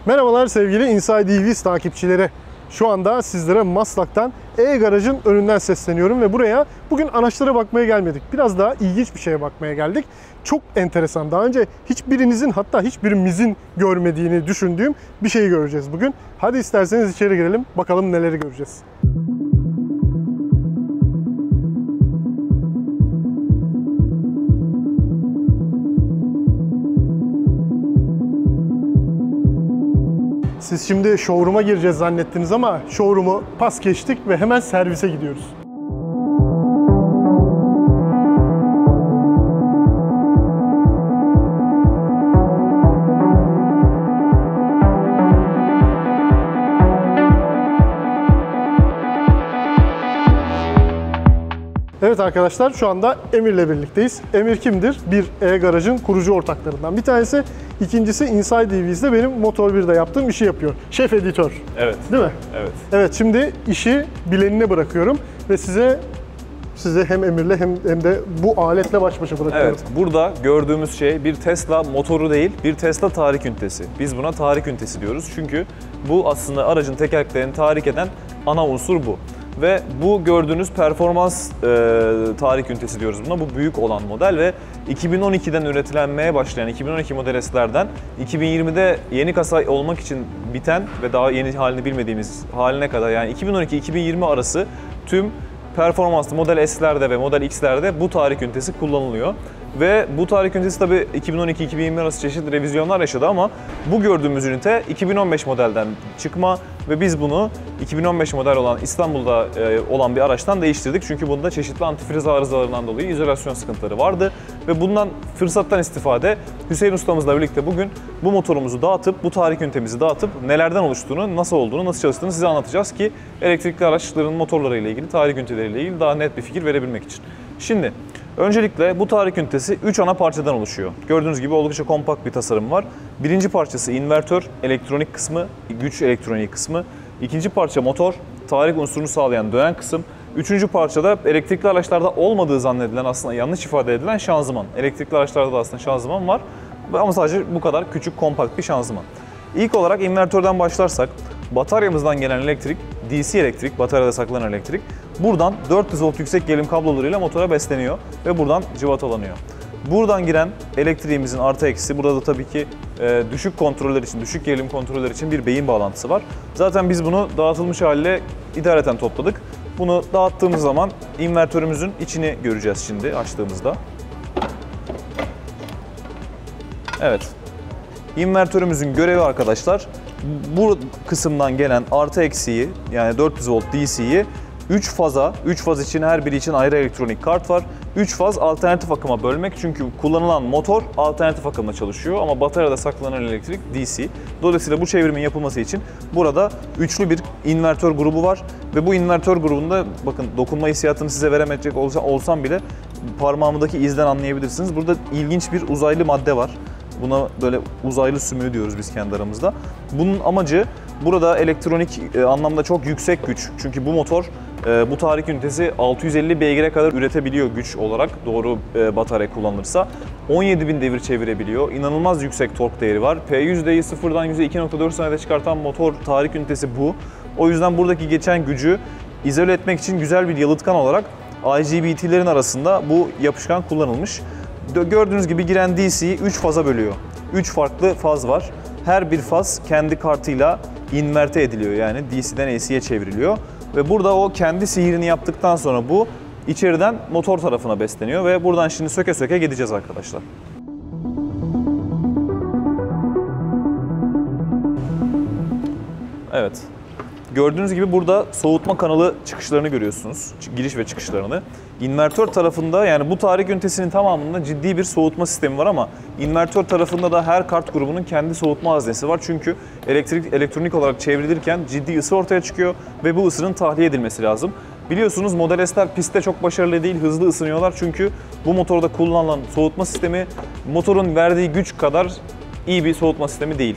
Merhabalar sevgili Inside EVs takipçileri. Şu anda sizlere Maslak'tan E-Garaj'ın önünden sesleniyorum ve buraya bugün araçlara bakmaya gelmedik. Biraz daha ilginç bir şeye bakmaya geldik. Çok enteresan. Daha önce hiçbirinizin, hatta hiçbirimizin görmediğini düşündüğüm bir şeyi göreceğiz bugün. Hadi isterseniz içeri girelim, bakalım neleri göreceğiz. Siz şimdi showroom'a gireceğiz zannettiniz ama showroom'u pas geçtik ve hemen servise gidiyoruz. Evet arkadaşlar, şu anda Emir'le birlikteyiz. Emir kimdir? Bir E-Garaj'ın kurucu ortaklarından bir tanesi. İkincisi Inside EVs'de benim Motor 1'de yaptığım işi yapıyor. Şef editör. Evet. Değil mi? Evet. Evet, şimdi işi bilenine bırakıyorum ve size hem Emir'le hem de bu aletle baş başa bırakıyorum. Evet. Burada gördüğümüz şey bir Tesla motoru değil, bir Tesla tahrik ünitesi. Biz buna tahrik ünitesi diyoruz çünkü bu aslında aracın tekerleklerini tahrik eden ana unsur bu. Ve bu gördüğünüz performans tahrik ünitesi diyoruz buna. Bu büyük olan model ve 2012'den üretilenmeye başlayan 2012 Model S'lerden 2020'de yeni kasa olmak için biten ve daha yeni halini bilmediğimiz haline kadar, yani 2012-2020 arası tüm performanslı Model S'lerde ve Model X'lerde bu tahrik ünitesi kullanılıyor. Ve bu tahrik ünitesi tabii 2012-2020 arası çeşitli revizyonlar yaşadı ama bu gördüğümüz ünite 2015 modelden çıkma ve biz bunu 2015 model olan İstanbul'da olan bir araçtan değiştirdik. Çünkü bunda çeşitli antifriz arızalarından dolayı izolasyon sıkıntıları vardı. Ve bundan fırsattan istifade Hüseyin ustamızla birlikte bugün bu motorumuzu dağıtıp, bu tahrik ünitemizi dağıtıp nelerden oluştuğunu, nasıl olduğunu, nasıl çalıştığını size anlatacağız ki elektrikli araçların motorlarıyla ilgili, tahrik üniteleriyle ilgili daha net bir fikir verebilmek için. Şimdi öncelikle bu tahrik ünitesi 3 ana parçadan oluşuyor. Gördüğünüz gibi oldukça kompakt bir tasarım var. Birinci parçası invertör, elektronik kısmı, güç elektroniği kısmı. İkinci parça motor, tahrik unsurunu sağlayan dönen kısım. Üçüncü parçada elektrikli araçlarda olmadığı zannedilen, aslında yanlış ifade edilen şanzıman. Elektrikli araçlarda da aslında şanzıman var ama sadece bu kadar küçük, kompakt bir şanzıman. İlk olarak invertörden başlarsak, bataryamızdan gelen elektrik, DC elektrik, bataryada saklanan elektrik, buradan 400 volt yüksek gerilim kablolarıyla motora besleniyor ve buradan cıvatalanıyor. Buradan giren elektriğimizin artı eksi, burada da tabii ki düşük kontroller için, düşük gerilim kontroller için bir beyin bağlantısı var. Zaten biz bunu dağıtılmış haliyle idareten topladık. Bunu dağıttığımız zaman invertörümüzün içini göreceğiz şimdi açtığımızda. Evet. İnvertörümüzün görevi arkadaşlar, bu kısımdan gelen artı eksiği, yani 400 volt DC'yi 3 faz için, her biri için ayrı elektronik kart var. 3 faz alternatif akıma bölmek, çünkü kullanılan motor alternatif akımla çalışıyor ama bataryada saklanan elektrik DC. Dolayısıyla bu çevrimin yapılması için burada üçlü bir invertör grubu var ve bu invertör grubunda, bakın dokunma hissiyatını size veremeyecek olsam bile parmağımdaki izden anlayabilirsiniz. Burada ilginç bir uzaylı madde var. Buna böyle uzaylı sümüğü diyoruz biz kendi aramızda. Bunun amacı burada elektronik anlamda çok yüksek güç. Çünkü bu motor, bu tahrik ünitesi 650 beygire kadar üretebiliyor güç olarak, doğru batarya kullanılırsa. 17.000 devir çevirebiliyor. İnanılmaz yüksek tork değeri var. P100'deyi sıfırdan 100'e 2.4 saniyede çıkartan motor tahrik ünitesi bu. O yüzden buradaki geçen gücü izole etmek için güzel bir yalıtkan olarak IGBT'lerin arasında bu yapışkan kullanılmış. Gördüğünüz gibi giren DC'yi 3 faza bölüyor. 3 farklı faz var. Her bir faz kendi kartıyla inverte ediliyor, yani DC'den AC'ye çevriliyor. Ve burada o kendi sihirini yaptıktan sonra bu içeriden motor tarafına besleniyor ve buradan şimdi söke söke gideceğiz arkadaşlar. Evet. Gördüğünüz gibi burada soğutma kanalı çıkışlarını görüyorsunuz. Giriş ve çıkışlarını. İnvertör tarafında, yani bu tahrik ünitesinin tamamında ciddi bir soğutma sistemi var ama invertör tarafında da her kart grubunun kendi soğutma haznesi var. Çünkü elektronik olarak çevrilirken ciddi ısı ortaya çıkıyor ve bu ısının tahliye edilmesi lazım. Biliyorsunuz Model S'ler pistte çok başarılı değil, hızlı ısınıyorlar çünkü bu motorda kullanılan soğutma sistemi motorun verdiği güç kadar iyi bir soğutma sistemi değil.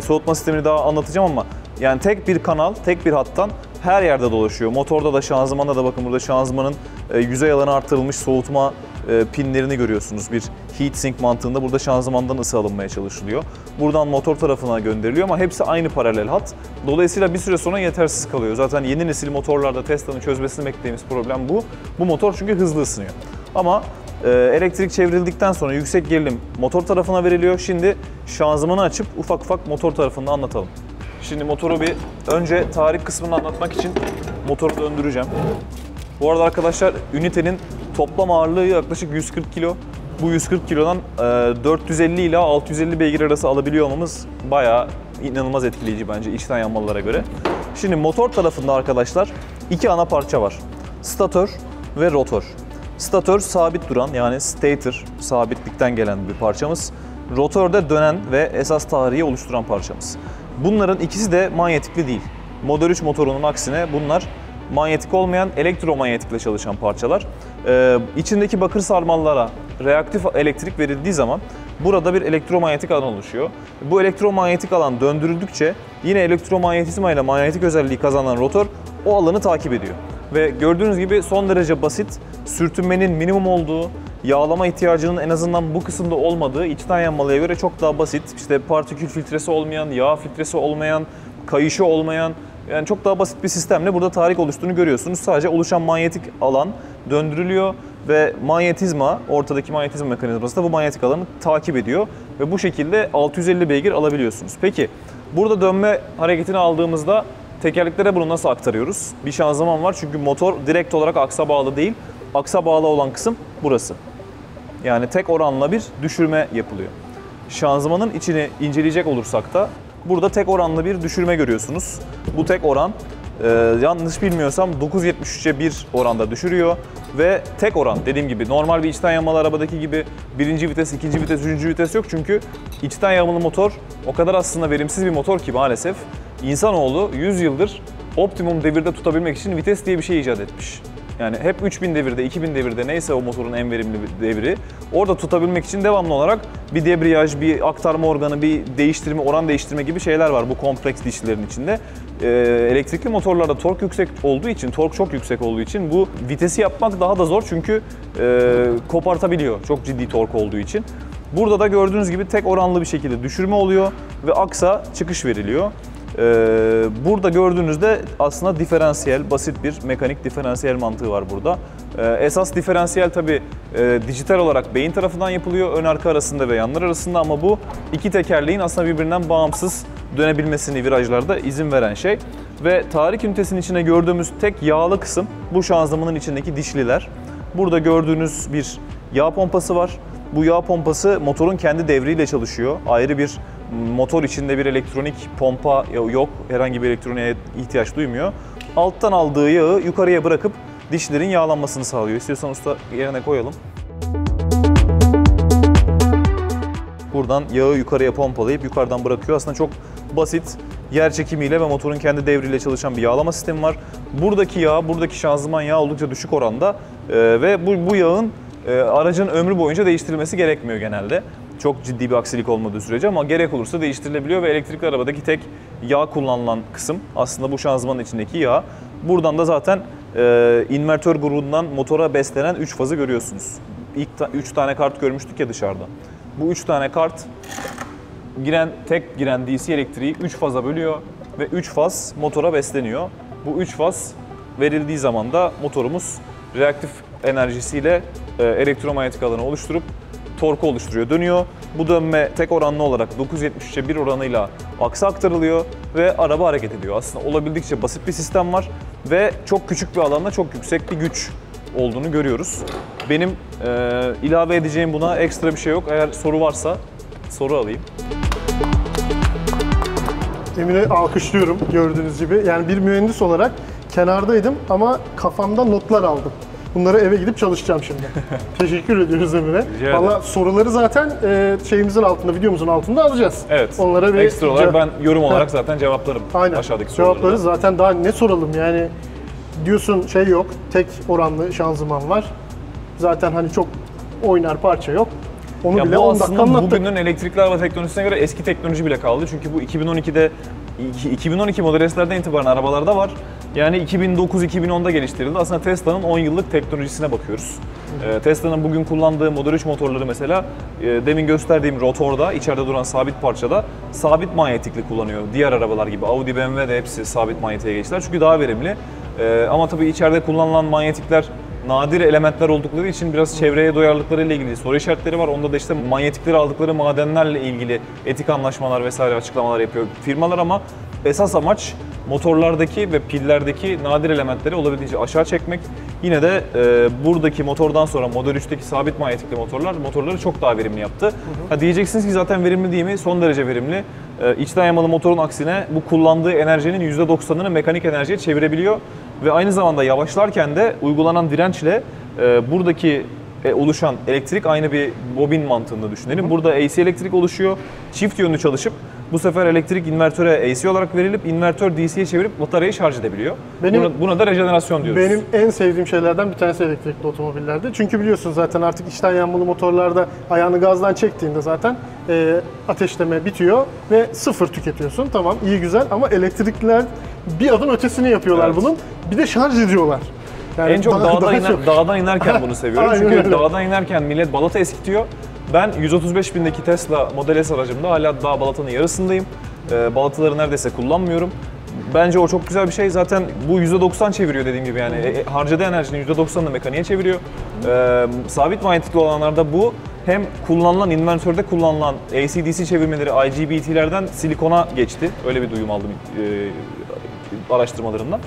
Soğutma sistemini daha anlatacağım ama yani tek bir kanal, tek bir hattan her yerde dolaşıyor. Motorda da, şanzımanda da, bakın burada şanzımanın yüzey alanı artırılmış soğutma pinlerini görüyorsunuz. Bir heat sink mantığında burada şanzımandan ısı alınmaya çalışılıyor. Buradan motor tarafına gönderiliyor ama hepsi aynı paralel hat. Dolayısıyla bir süre sonra yetersiz kalıyor. Zaten yeni nesil motorlarda Tesla'nın çözmesini beklediğimiz problem bu. Bu motor çünkü hızlı ısınıyor. Ama elektrik çevrildikten sonra yüksek gerilim motor tarafına veriliyor. Şimdi şanzımanı açıp ufak ufak motor tarafında anlatalım. Şimdi motoru bir önce tarih kısmını anlatmak için motoru döndüreceğim. Bu arada arkadaşlar ünitenin toplam ağırlığı yaklaşık 140 kilo. Bu 140 kilodan 450 ile 650 beygir arası alabiliyor olmamız bayağı inanılmaz etkileyici bence içten yanmalılara göre. Şimdi motor tarafında arkadaşlar iki ana parça var. Statör ve rotor. Statör sabit duran yani stator, sabitlikten gelen bir parçamız. Rotor da dönen ve esas tahriyi oluşturan parçamız. Bunların ikisi de manyetikli değil. Model 3 motorunun aksine bunlar manyetik olmayan, elektromanyetikle çalışan parçalar. İçindeki bakır sarmallara reaktif elektrik verildiği zaman burada bir elektromanyetik alan oluşuyor. Bu elektromanyetik alan döndürüldükçe yine elektromanyetizma ile manyetik özelliği kazanan rotor o alanı takip ediyor. Ve gördüğünüz gibi son derece basit, sürtünmenin minimum olduğu, yağlama ihtiyacının en azından bu kısımda olmadığı, içten yanmalıya göre çok daha basit. İşte partikül filtresi olmayan, yağ filtresi olmayan, kayışı olmayan, yani çok daha basit bir sistemle burada tahrik oluştuğunu görüyorsunuz. Sadece oluşan manyetik alan döndürülüyor ve manyetizma, ortadaki manyetizma mekanizması da bu manyetik alanı takip ediyor. Ve bu şekilde 650 beygir alabiliyorsunuz. Peki burada dönme hareketini aldığımızda tekerleklere bunu nasıl aktarıyoruz? Bir şanzıman var çünkü motor direkt olarak aksa bağlı değil. Aksa bağlı olan kısım burası. Yani tek oranla bir düşürme yapılıyor. Şanzımanın içini inceleyecek olursak da burada tek oranlı bir düşürme görüyorsunuz. Bu tek oran yanlış bilmiyorsam 9.73'e 1 oranda düşürüyor ve tek oran dediğim gibi normal bir içten yanmalı arabadaki gibi birinci vites, ikinci vites, üçüncü vites yok çünkü içten yanmalı motor o kadar aslında verimsiz bir motor ki maalesef insanoğlu 100 yıldır optimum devirde tutabilmek için vites diye bir şey icat etmiş. Yani hep 3000 devirde, 2000 devirde neyse o motorun en verimli devri orada tutabilmek için devamlı olarak bir debriyaj, bir aktarma organı, bir değiştirme, oran değiştirme gibi şeyler var bu kompleks dişlilerin içinde. Elektrikli motorlarda tork yüksek olduğu için, tork çok yüksek olduğu için bu vitesi yapmak daha da zor çünkü kopartabiliyor çok ciddi tork olduğu için. Burada da gördüğünüz gibi tek oranlı bir şekilde düşürme oluyor ve aksa çıkış veriliyor. Burada gördüğünüzde aslında diferansiyel, basit bir mekanik diferansiyel mantığı var burada. Esas diferansiyel tabi dijital olarak beyin tarafından yapılıyor, ön arka arasında ve yanlar arasında ama bu iki tekerleğin aslında birbirinden bağımsız dönebilmesini virajlarda izin veren şey. Ve tahrik ünitesinin içine gördüğümüz tek yağlı kısım bu şanzımanın içindeki dişliler. Burada gördüğünüz bir yağ pompası var. Bu yağ pompası motorun kendi devriyle çalışıyor. Ayrı bir motor içinde bir elektronik pompa yok. Herhangi bir elektroniğe ihtiyaç duymuyor. Alttan aldığı yağı yukarıya bırakıp dişlerin yağlanmasını sağlıyor. İstiyorsan usta yerine koyalım. Buradan yağı yukarıya pompalayıp yukarıdan bırakıyor. Aslında çok basit, yer çekimiyle ve motorun kendi devriyle çalışan bir yağlama sistemi var. Buradaki yağ, buradaki şanzıman yağı oldukça düşük oranda ve bu yağın aracın ömrü boyunca değiştirilmesi gerekmiyor genelde. Çok ciddi bir aksilik olmadığı sürece ama gerek olursa değiştirilebiliyor ve elektrikli arabadaki tek yağ kullanılan kısım aslında bu şanzımanın içindeki yağ. Buradan da zaten invertör grubundan motora beslenen 3 fazı görüyorsunuz. İlk 3 tane kart görmüştük ya dışarıda. Bu 3 tane kart tek giren DC elektriği 3 faza bölüyor ve 3 faz motora besleniyor. Bu 3 faz verildiği zaman da motorumuz reaktif enerjisiyle elektromanyetik alanı oluşturup torku oluşturuyor, dönüyor. Bu dönme tek oranlı olarak 9.73'e 1 oranıyla aksa aktarılıyor ve araba hareket ediyor. Aslında olabildikçe basit bir sistem var ve çok küçük bir alanda çok yüksek bir güç olduğunu görüyoruz. Benim ilave edeceğim buna ekstra bir şey yok. Eğer soru varsa soru alayım. Emir'i alkışlıyorum gördüğünüz gibi. Yani bir mühendis olarak kenardaydım ama kafamda notlar aldım. Bunları eve gidip çalışacağım şimdi. Teşekkür ediyoruz Emir'e. Valla soruları zaten şeyimizin altında, videomuzun altında alacağız. Evet. Onlara ekstra olarak ben yorum olarak zaten cevaplarım. Aynen. Aşağıdaki cevapları zaten daha ne soralım yani diyorsun şey yok, tek oranlı şanzıman var. Zaten hani çok oynar parça yok. Onu ya bile bu 10 dakika aslında anlattık. bugünün elektrikli araba teknolojisine göre eski teknoloji bile kaldı. Çünkü bu 2012 model S'lerden itibaren arabalarda var. Yani 2009-2010'da geliştirildi. Aslında Tesla'nın 10 yıllık teknolojisine bakıyoruz. Tesla'nın bugün kullandığı Model 3 motorları mesela demin gösterdiğim rotorda, içeride duran sabit parçada sabit manyetikli kullanıyor. Diğer arabalar gibi Audi, BMW de hepsi sabit manyetiğe geçtiler çünkü daha verimli. Ama tabii içeride kullanılan manyetikler nadir elementler oldukları için biraz çevreye duyarlılıkları ile ilgili soru işaretleri var. Onda da işte manyetikleri aldıkları madenlerle ilgili etik anlaşmalar vesaire açıklamalar yapıyor firmalar ama esas amaç motorlardaki ve pillerdeki nadir elementleri olabildiğince aşağı çekmek. Yine de buradaki motordan sonra Model 3'teki sabit manyetikli motorları çok daha verimli yaptı. Ha, diyeceksiniz ki zaten verimli değil mi? Son derece verimli. İçten yanmalı motorun aksine bu kullandığı enerjinin %90'ını mekanik enerjiye çevirebiliyor. Ve aynı zamanda yavaşlarken de uygulanan dirençle buradaki oluşan elektrik aynı bir bobin mantığında düşünelim. Burada AC elektrik oluşuyor. Çift yönlü çalışıp bu sefer elektrik invertöre AC olarak verilip invertör DC'ye çevirip bataryayı şarj edebiliyor. Buna da rejenerasyon diyoruz. Benim en sevdiğim şeylerden bir tanesi elektrikli otomobillerde. Çünkü biliyorsun zaten artık içten yanmalı motorlarda ayağını gazdan çektiğinde zaten ateşleme bitiyor ve sıfır tüketiyorsun. Tamam, iyi güzel ama elektrikliler bir adım ötesini yapıyorlar Evet. bunun. Bir de şarj ediyorlar. Yani En çok dağdan inerken bunu seviyorum. Aynen Çünkü öyle. dağdan inerken millet balata eskitiyor. Ben 135 bindeki Tesla Model S aracımda hala daha balatanın yarısındayım. Balataları neredeyse kullanmıyorum. Bence o çok güzel bir şey. Zaten bu %90 çeviriyor dediğim gibi yani. Harcadığı enerjinin %90'ını mekaniğe çeviriyor. Sabit manyetikli olanlarda bu hem kullanılan, invertörde kullanılan AC-DC çevirmeleri IGBT'lerden silikona geçti. Öyle bir duyum aldım araştırmalarından.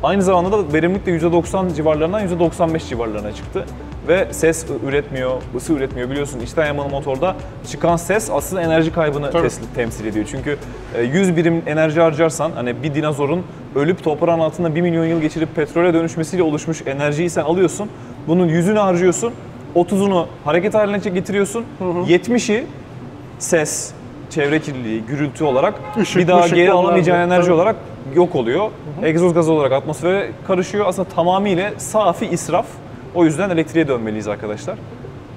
Aynı zamanda da verimlilik de %90 civarlarından %95 civarlarına çıktı. Ve ses üretmiyor, ısı üretmiyor. Biliyorsun içten yanmalı motorda çıkan ses aslında enerji kaybını temsil ediyor. Çünkü 100 birim enerji harcarsan hani bir dinozorun ölüp toprağın altında 1 milyon yıl geçirip petrole dönüşmesiyle oluşmuş enerjiyi sen alıyorsun. Bunun 100'ünü harcıyorsun, 30'unu hareket haline getiriyorsun, 70'i ses, çevre kirliliği, gürültü olarak Işık, bir daha geri onlar alamayacağın da. enerji Tabii. olarak yok oluyor. Egzoz gazı olarak atmosfere karışıyor. Aslında tamamıyla safi israf. O yüzden elektriğe dönmeliyiz arkadaşlar.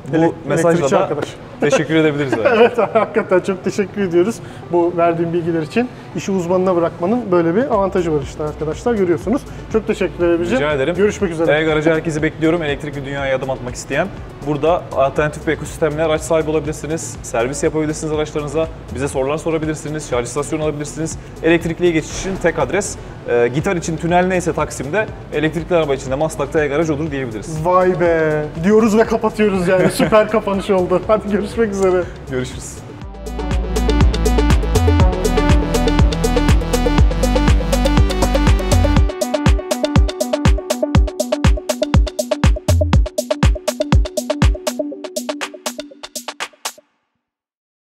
Bu mesajla elektrikçi da arkadaş. teşekkür edebiliriz. Yani. Evet, hakikaten çok teşekkür ediyoruz bu verdiğim bilgiler için. İşi uzmanına bırakmanın böyle bir avantajı var işte arkadaşlar, görüyorsunuz. Çok teşekkür ederim. Rica ederim. Görüşmek üzere. E-Garaj'a herkesi bekliyorum. Elektrikli dünyaya adım atmak isteyen. Burada alternatif bir ekosistemle araç sahibi olabilirsiniz. Servis yapabilirsiniz araçlarınıza. Bize sorular sorabilirsiniz. Şarj istasyonu alabilirsiniz. Elektrikliye geçiş için tek adres. Gitar için tünel neyse Taksim'de, elektrikli araba için de Maslak'ta E-Garaj olur diyebiliriz. Vay be diyoruz ve kapatıyoruz yani. Süper kapanış oldu. Hadi görüşmek üzere. Görüşürüz.